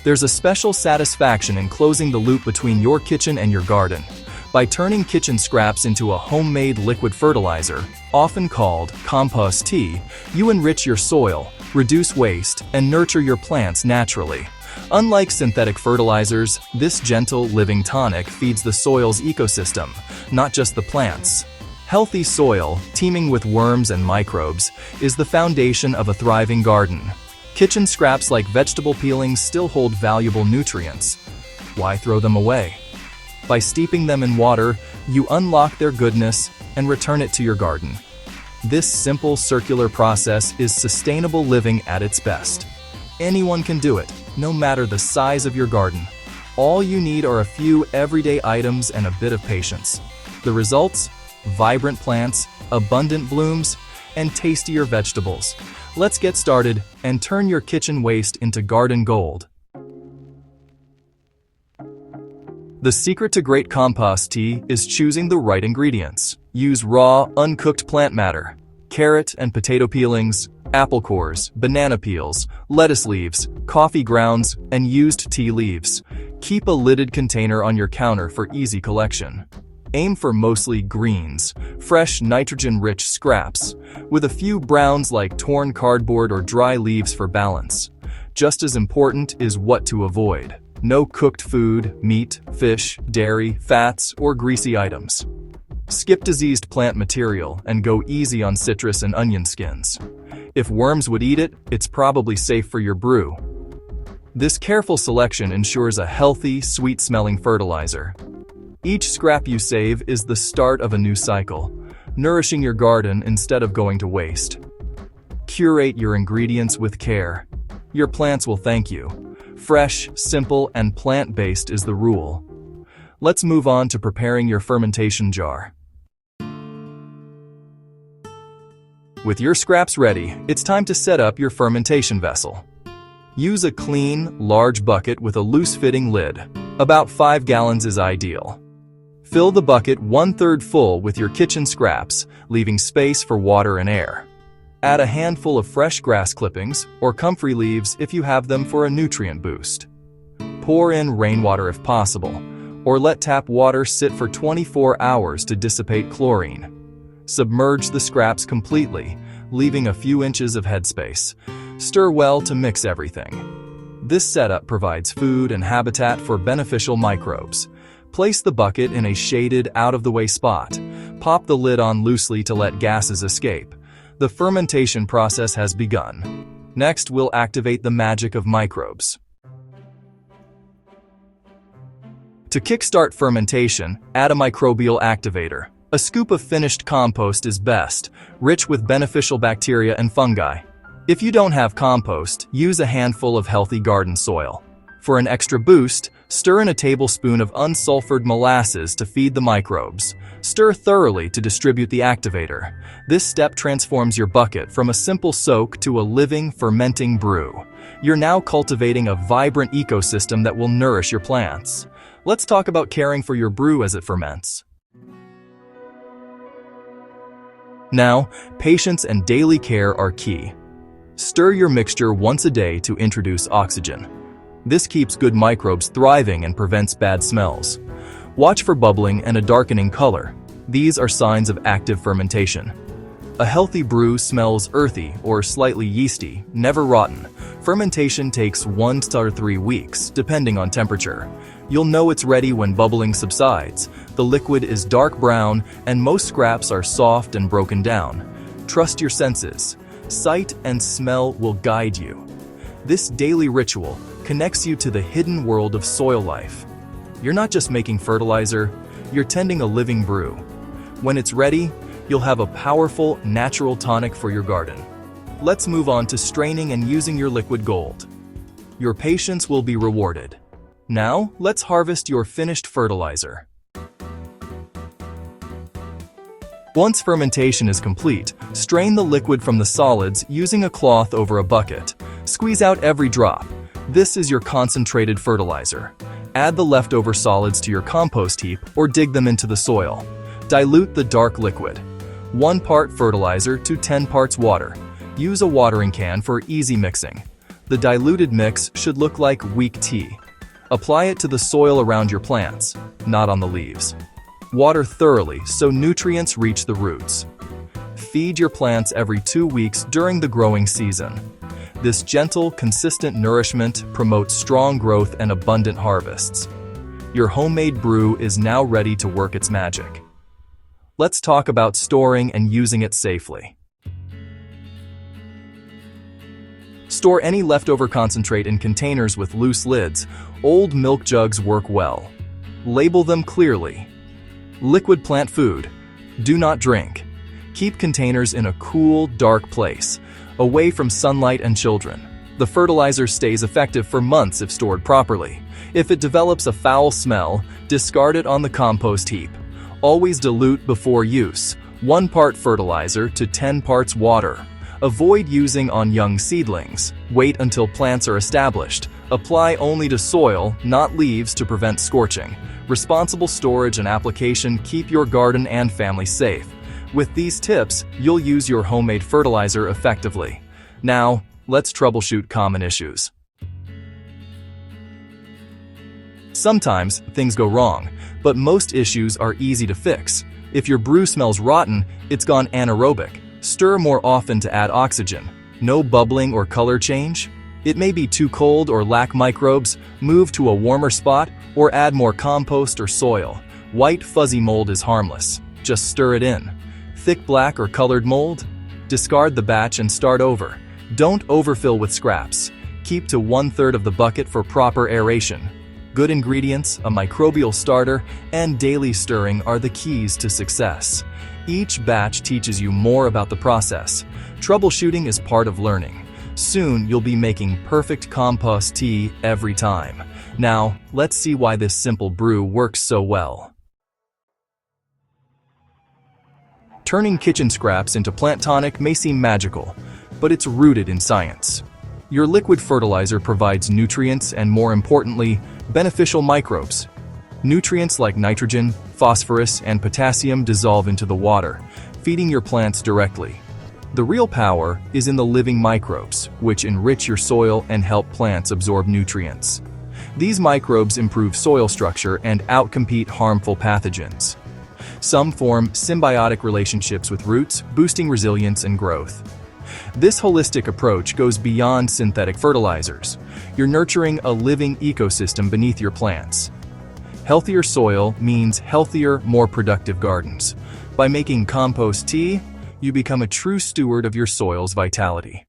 There's a special satisfaction in closing the loop between your kitchen and your garden. By turning kitchen scraps into a homemade liquid fertilizer, often called compost tea, you enrich your soil, reduce waste, and nurture your plants naturally. Unlike synthetic fertilizers, this gentle, living tonic feeds the soil's ecosystem, not just the plants. Healthy soil, teeming with worms and microbes, is the foundation of a thriving garden. Kitchen scraps like vegetable peelings still hold valuable nutrients. Why throw them away? By steeping them in water, you unlock their goodness and return it to your garden. This simple circular process is sustainable living at its best. Anyone can do it, no matter the size of your garden. All you need are a few everyday items and a bit of patience. The results? Vibrant plants, abundant blooms, and tastier vegetables. Let's get started and turn your kitchen waste into garden gold. The secret to great compost tea is choosing the right ingredients. Use raw, uncooked plant matter, carrot and potato peelings, apple cores, banana peels, lettuce leaves, coffee grounds, and used tea leaves. Keep a lidded container on your counter for easy collection. Aim for mostly greens, fresh nitrogen-rich scraps, with a few browns like torn cardboard or dry leaves for balance. Just as important is what to avoid. No cooked food, meat, fish, dairy, fats, or greasy items. Skip diseased plant material and go easy on citrus and onion skins. If worms would eat it, it's probably safe for your brew. This careful selection ensures a healthy, sweet-smelling fertilizer. Each scrap you save is the start of a new cycle, nourishing your garden instead of going to waste. Curate your ingredients with care. Your plants will thank you. Fresh, simple, and plant-based is the rule. Let's move on to preparing your fermentation jar. With your scraps ready, it's time to set up your fermentation vessel. Use a clean, large bucket with a loose-fitting lid. About 5 gallons is ideal. Fill the bucket 1/3 full with your kitchen scraps, leaving space for water and air. Add a handful of fresh grass clippings or comfrey leaves if you have them for a nutrient boost. Pour in rainwater if possible, or let tap water sit for 24 hours to dissipate chlorine. Submerge the scraps completely, leaving a few inches of headspace. Stir well to mix everything. This setup provides food and habitat for beneficial microbes. Place the bucket in a shaded, out-of-the-way spot. Pop the lid on loosely to let gases escape. The fermentation process has begun. Next, we'll activate the magic of microbes. To kickstart fermentation, add a microbial activator. A scoop of finished compost is best, rich with beneficial bacteria and fungi. If you don't have compost, use a handful of healthy garden soil. For an extra boost, stir in a tablespoon of unsulfured molasses to feed the microbes. Stir thoroughly to distribute the activator. This step transforms your bucket from a simple soak to a living, fermenting brew. You're now cultivating a vibrant ecosystem that will nourish your plants. Let's talk about caring for your brew as it ferments. Now, patience and daily care are key. Stir your mixture once a day to introduce oxygen. This keeps good microbes thriving and prevents bad smells. Watch for bubbling and a darkening color. These are signs of active fermentation. A healthy brew smells earthy or slightly yeasty, never rotten. Fermentation takes 1 to 3 weeks, depending on temperature. You'll know it's ready when bubbling subsides. The liquid is dark brown, and most scraps are soft and broken down. Trust your senses. Sight and smell will guide you. This daily ritual connects you to the hidden world of soil life. You're not just making fertilizer, you're tending a living brew. When it's ready, you'll have a powerful, natural tonic for your garden. Let's move on to straining and using your liquid gold. Your patience will be rewarded. Now, let's harvest your finished fertilizer. Once fermentation is complete, strain the liquid from the solids using a cloth over a bucket. Squeeze out every drop. This is your concentrated fertilizer. Add the leftover solids to your compost heap or dig them into the soil. Dilute the dark liquid. 1 part fertilizer to 10 parts water. Use a watering can for easy mixing. The diluted mix should look like weak tea. Apply it to the soil around your plants, not on the leaves. Water thoroughly so nutrients reach the roots. Feed your plants every 2 weeks during the growing season. This gentle, consistent nourishment promotes strong growth and abundant harvests. Your homemade brew is now ready to work its magic. Let's talk about storing and using it safely. Store any leftover concentrate in containers with loose lids. Old milk jugs work well. Label them clearly. Liquid plant food. Do not drink. Keep containers in a cool, dark place, away from sunlight and children. The fertilizer stays effective for months if stored properly. If it develops a foul smell, discard it on the compost heap. Always dilute before use, 1 part fertilizer to 10 parts water. Avoid using on young seedlings. Wait until plants are established. Apply only to soil, not leaves, to prevent scorching. Responsible storage and application keep your garden and family safe. With these tips, you'll use your homemade fertilizer effectively. Now, let's troubleshoot common issues. Sometimes things go wrong, but most issues are easy to fix. If your brew smells rotten, it's gone anaerobic. Stir more often to add oxygen. No bubbling or color change? It may be too cold or lack microbes. Move to a warmer spot or add more compost or soil. White fuzzy mold is harmless. Just stir it in. Thick black or colored mold? Discard the batch and start over. Don't overfill with scraps. Keep to 1/3 of the bucket for proper aeration. Good ingredients, a microbial starter, and daily stirring are the keys to success. Each batch teaches you more about the process. Troubleshooting is part of learning. Soon you'll be making perfect compost tea every time. Now, let's see why this simple brew works so well. Turning kitchen scraps into plant tonic may seem magical, but it's rooted in science. Your liquid fertilizer provides nutrients and, more importantly, beneficial microbes. Nutrients like nitrogen, phosphorus, and potassium dissolve into the water, feeding your plants directly. The real power is in the living microbes, which enrich your soil and help plants absorb nutrients. These microbes improve soil structure and outcompete harmful pathogens. Some form symbiotic relationships with roots, boosting resilience and growth. This holistic approach goes beyond synthetic fertilizers. You're nurturing a living ecosystem beneath your plants. Healthier soil means healthier, more productive gardens. By making compost tea, you become a true steward of your soil's vitality.